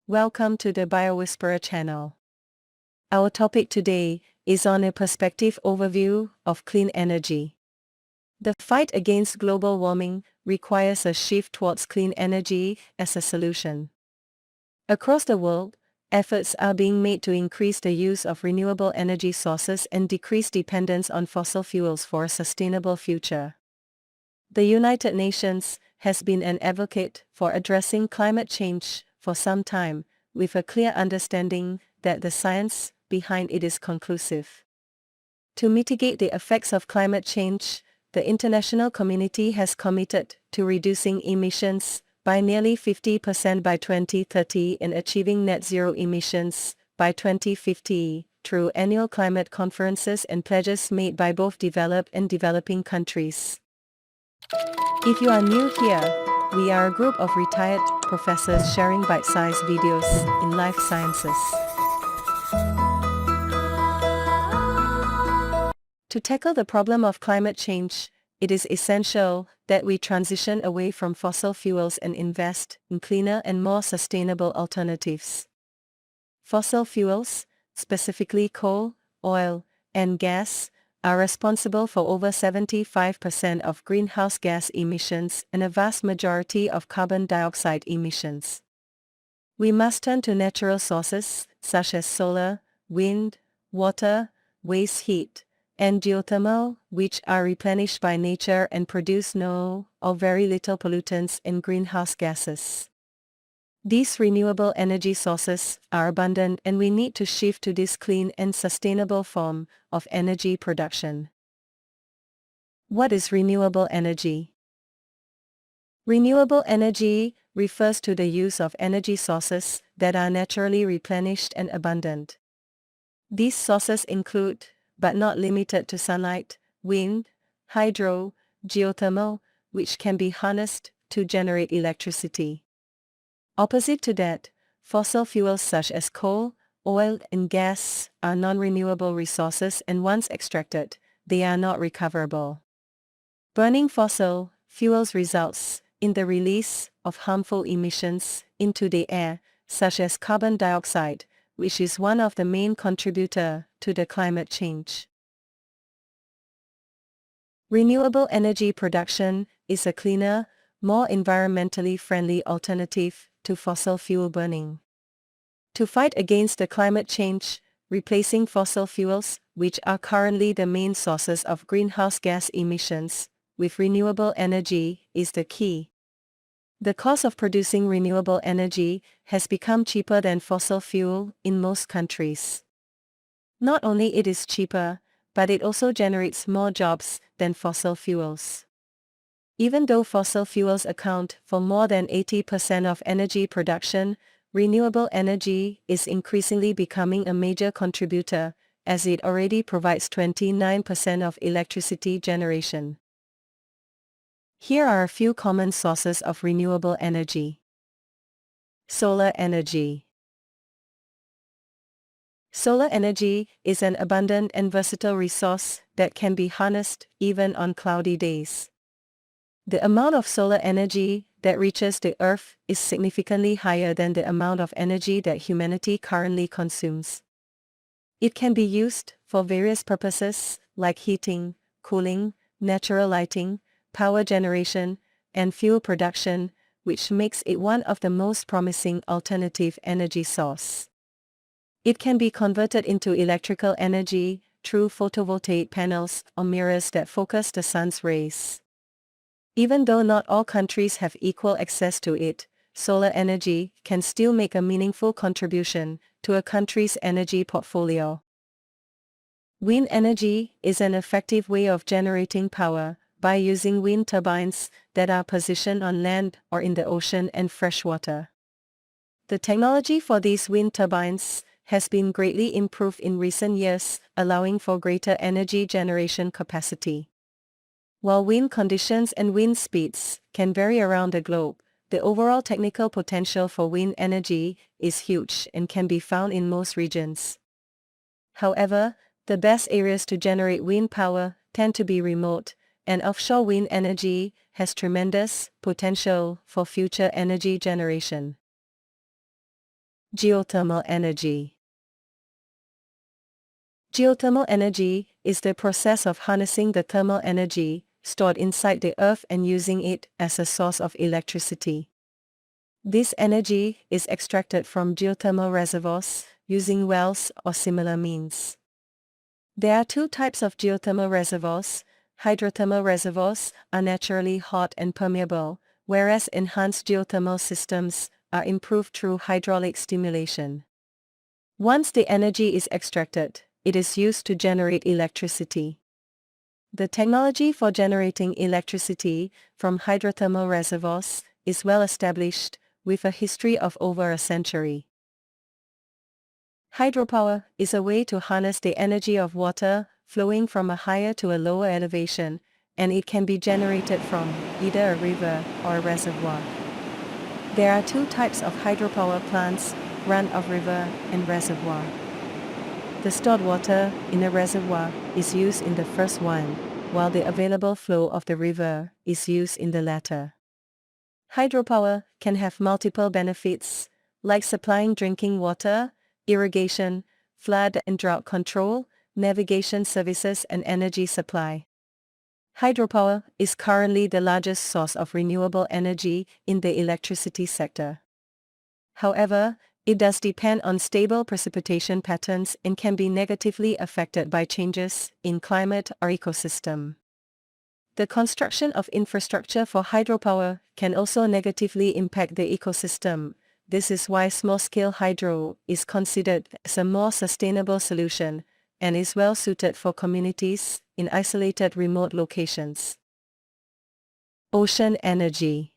Welcome to the BioWhisperer channel. Our topic today is on a perspective overview of clean energy. The fight against global warming requires a shift towards clean energy as a solution. Across the world, efforts are being made to increase the use of renewable energy sources and decrease dependence on fossil fuels for a sustainable future. The United Nations has been an advocate for addressing climate change for some time, with a clear understanding that the science behind it is conclusive. To mitigate the effects of climate change, the international community has committed to reducing emissions by nearly 50% by 2030 and achieving net zero emissions by 2050 through annual climate conferences and pledges made by both developed and developing countries. If you are new here, we are a group of retired professors sharing bite-sized videos in life sciences. To tackle the problem of climate change, it is essential that we transition away from fossil fuels and invest in cleaner and more sustainable alternatives. Fossil fuels, specifically coal, oil, and gas, are responsible for over 75% of greenhouse gas emissions and a vast majority of carbon dioxide emissions. We must turn to natural sources, such as solar, wind, water, waste heat, and geothermal, which are replenished by nature and produce no or very little pollutants and greenhouse gases. These renewable energy sources are abundant and we need to shift to this clean and sustainable form of energy production. What is renewable energy? Renewable energy refers to the use of energy sources that are naturally replenished and abundant. These sources include, but not limited to sunlight, wind, hydro, geothermal, which can be harnessed to generate electricity. Opposite to that, fossil fuels such as coal, oil, and gas are non-renewable resources and once extracted, they are not recoverable. Burning fossil fuels results in the release of harmful emissions into the air, such as carbon dioxide, which is one of the main contributors to the climate change. Renewable energy production is a cleaner, more environmentally friendly alternative to fossil fuel burning. To fight against the climate change, replacing fossil fuels, which are currently the main sources of greenhouse gas emissions, with renewable energy is the key. The cost of producing renewable energy has become cheaper than fossil fuel in most countries. Not only it is cheaper, but it also generates more jobs than fossil fuels. Even though fossil fuels account for more than 80% of energy production, renewable energy is increasingly becoming a major contributor, as it already provides 29% of electricity generation. Here are a few common sources of renewable energy. Solar energy. Solar energy is an abundant and versatile resource that can be harnessed even on cloudy days. The amount of solar energy that reaches the Earth is significantly higher than the amount of energy that humanity currently consumes. It can be used for various purposes, like heating, cooling, natural lighting, power generation, and fuel production, which makes it one of the most promising alternative energy sources. It can be converted into electrical energy through photovoltaic panels or mirrors that focus the sun's rays. Even though not all countries have equal access to it, solar energy can still make a meaningful contribution to a country's energy portfolio. Wind energy is an effective way of generating power by using wind turbines that are positioned on land or in the ocean and freshwater. The technology for these wind turbines has been greatly improved in recent years, allowing for greater energy generation capacity. While wind conditions and wind speeds can vary around the globe, the overall technical potential for wind energy is huge and can be found in most regions. However, the best areas to generate wind power tend to be remote, and offshore wind energy has tremendous potential for future energy generation. Geothermal energy. Geothermal energy is the process of harnessing the thermal energy stored inside the earth and using it as a source of electricity. This energy is extracted from geothermal reservoirs using wells or similar means. There are two types of geothermal reservoirs. Hydrothermal reservoirs are naturally hot and permeable, whereas enhanced geothermal systems are improved through hydraulic stimulation. Once the energy is extracted, it is used to generate electricity. The technology for generating electricity from hydrothermal reservoirs is well established, with a history of over a century. Hydropower is a way to harness the energy of water flowing from a higher to a lower elevation, and it can be generated from either a river or a reservoir. There are two types of hydropower plants, run-of river and reservoir. The stored water in a reservoir is used in the first one, while the available flow of the river is used in the latter. Hydropower can have multiple benefits, like supplying drinking water, irrigation, flood and drought control, navigation services and energy supply. Hydropower is currently the largest source of renewable energy in the electricity sector. However, it does depend on stable precipitation patterns and can be negatively affected by changes in climate or ecosystem. The construction of infrastructure for hydropower can also negatively impact the ecosystem. This is why small-scale hydro is considered as a more sustainable solution and is well suited for communities in isolated remote locations. Ocean energy.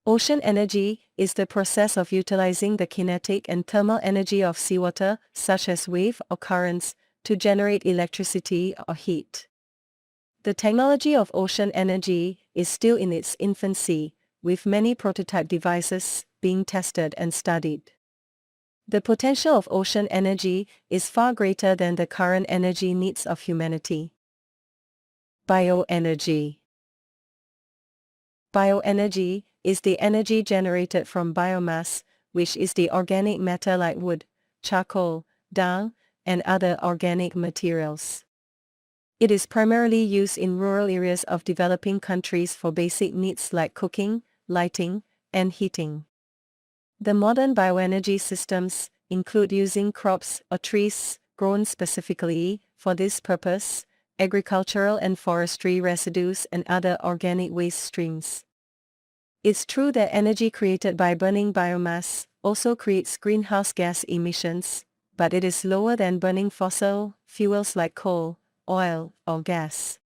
Ocean energy is the process of utilizing the kinetic and thermal energy of seawater, such as wave or currents, to generate electricity or heat. The technology of ocean energy is still in its infancy, with many prototype devices being tested and studied. The potential of ocean energy is far greater than the current energy needs of humanity. Bioenergy. Bioenergy is the energy generated from biomass, which is the organic matter like wood, charcoal, dung, and other organic materials. It is primarily used in rural areas of developing countries for basic needs like cooking, lighting, and heating. The modern bioenergy systems include using crops or trees grown specifically for this purpose, agricultural and forestry residues and other organic waste streams. It's true that energy created by burning biomass also creates greenhouse gas emissions, but it is lower than burning fossil fuels like coal, oil, or gas.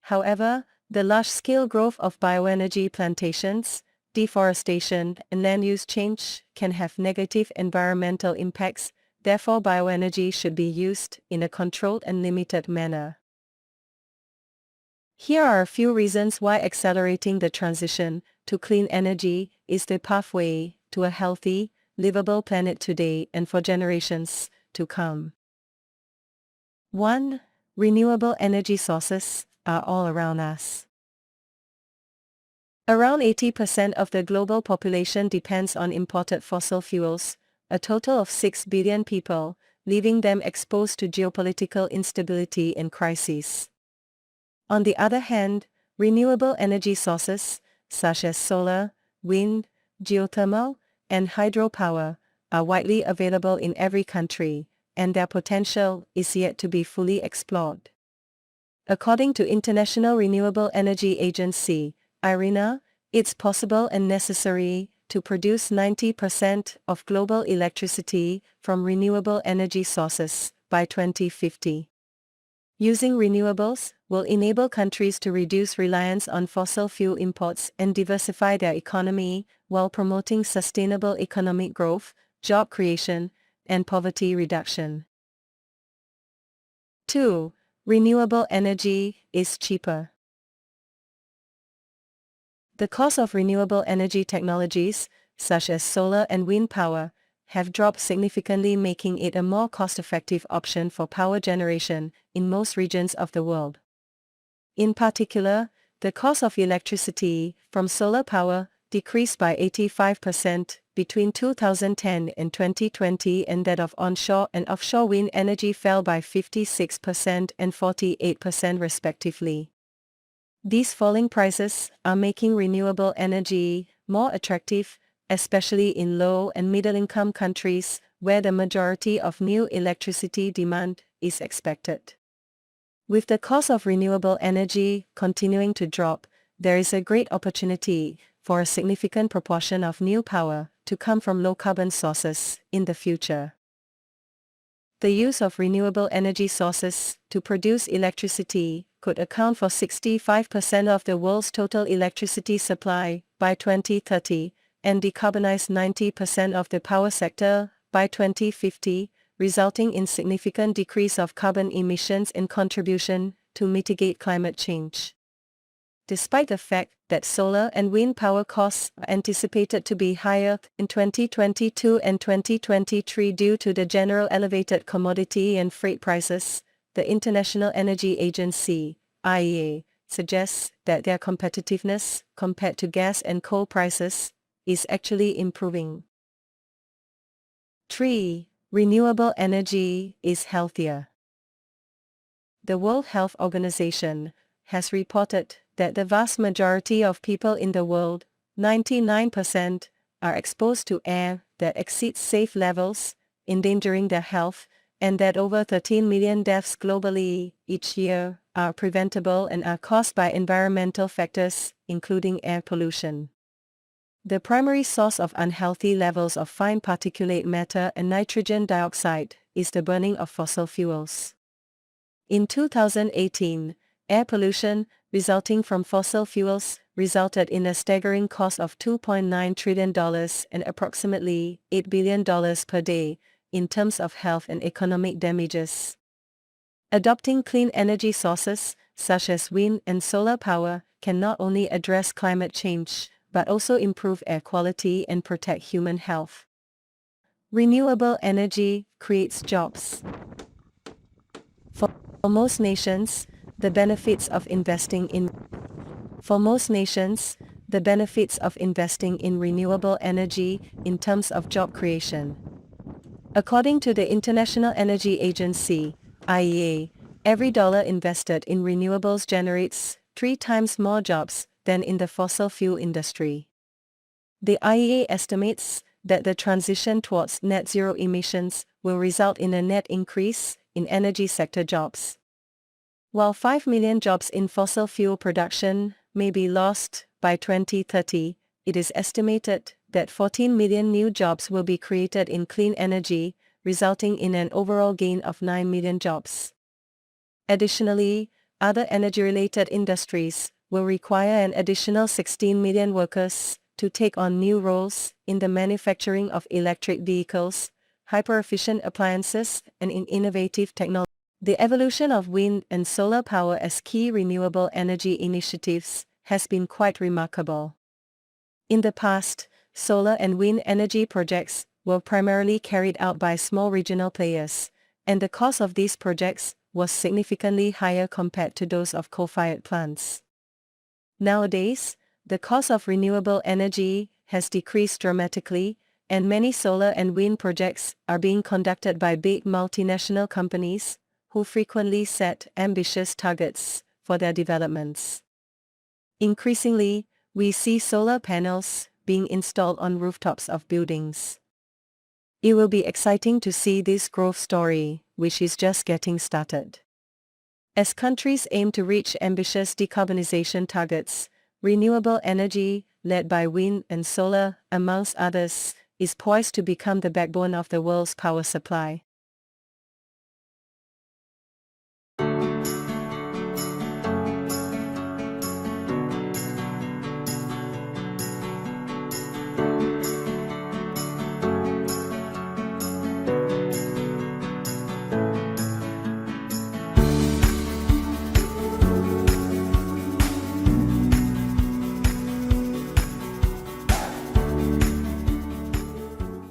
However, the large-scale growth of bioenergy plantations, deforestation, and land use change can have negative environmental impacts. Therefore, bioenergy should be used in a controlled and limited manner. Here are a few reasons why accelerating the transition to clean energy is the pathway to a healthy, livable planet today and for generations to come. 1. Renewable energy sources are all around us. Around 80% of the global population depends on imported fossil fuels, a total of 6 billion people, leaving them exposed to geopolitical instability and crises. On the other hand, renewable energy sources, such as solar, wind, geothermal, and hydropower, are widely available in every country, and their potential is yet to be fully explored. According to International Renewable Energy Agency, IRENA, it's possible and necessary to produce 90% of global electricity from renewable energy sources by 2050. Using renewables will enable countries to reduce reliance on fossil fuel imports and diversify their economy while promoting sustainable economic growth, job creation, and poverty reduction. 2. Renewable energy is cheaper. The cost of renewable energy technologies, such as solar and wind power, have dropped significantly, making it a more cost-effective option for power generation in most regions of the world. In particular, the cost of electricity from solar power decreased by 85% between 2010 and 2020, and that of onshore and offshore wind energy fell by 56% and 48% respectively. These falling prices are making renewable energy more attractive, especially in low and middle-income countries, where the majority of new electricity demand is expected. With the cost of renewable energy continuing to drop, there is a great opportunity for a significant proportion of new power to come from low-carbon sources in the future. The use of renewable energy sources to produce electricity could account for 65% of the world's total electricity supply by 2030, and decarbonize 90% of the power sector by 2050, resulting in significant decrease of carbon emissions and contribution to mitigate climate change. Despite the fact that solar and wind power costs are anticipated to be higher in 2022 and 2023 due to the general elevated commodity and freight prices, the International Energy Agency, IEA, suggests that their competitiveness compared to gas and coal prices is actually improving. 3. Renewable energy is healthier. The World Health Organization has reported that the vast majority of people in the world, 99%, are exposed to air that exceeds safe levels, endangering their health, and that over 13 million deaths globally each year are preventable and are caused by environmental factors, including air pollution. The primary source of unhealthy levels of fine particulate matter and nitrogen dioxide is the burning of fossil fuels. In 2018, air pollution resulting from fossil fuels resulted in a staggering cost of $2.9 trillion and approximately $8 billion per day in terms of health and economic damages. Adopting clean energy sources, such as wind and solar power, can not only address climate change, but also improve air quality and protect human health. Renewable energy creates jobs. For most nations, the benefits of investing in renewable energy in terms of job creation. According to the International Energy Agency, IEA, every dollar invested in renewables generates 3 times more jobs than in the fossil fuel industry. The IEA estimates that the transition towards net zero emissions will result in a net increase in energy sector jobs. While 5 million jobs in fossil fuel production may be lost by 2030, it is estimated that 14 million new jobs will be created in clean energy, resulting in an overall gain of 9 million jobs. Additionally, other energy-related industries will require an additional 16 million workers to take on new roles in the manufacturing of electric vehicles, hyper-efficient appliances, and in innovative technology. The evolution of wind and solar power as key renewable energy initiatives has been quite remarkable. In the past, solar and wind energy projects were primarily carried out by small regional players, and the cost of these projects was significantly higher compared to those of coal-fired plants. Nowadays, the cost of renewable energy has decreased dramatically, and many solar and wind projects are being conducted by big multinational companies, who frequently set ambitious targets for their developments. Increasingly, we see solar panels being installed on rooftops of buildings. It will be exciting to see this growth story, which is just getting started. As countries aim to reach ambitious decarbonization targets, renewable energy, led by wind and solar, amongst others, is poised to become the backbone of the world's power supply.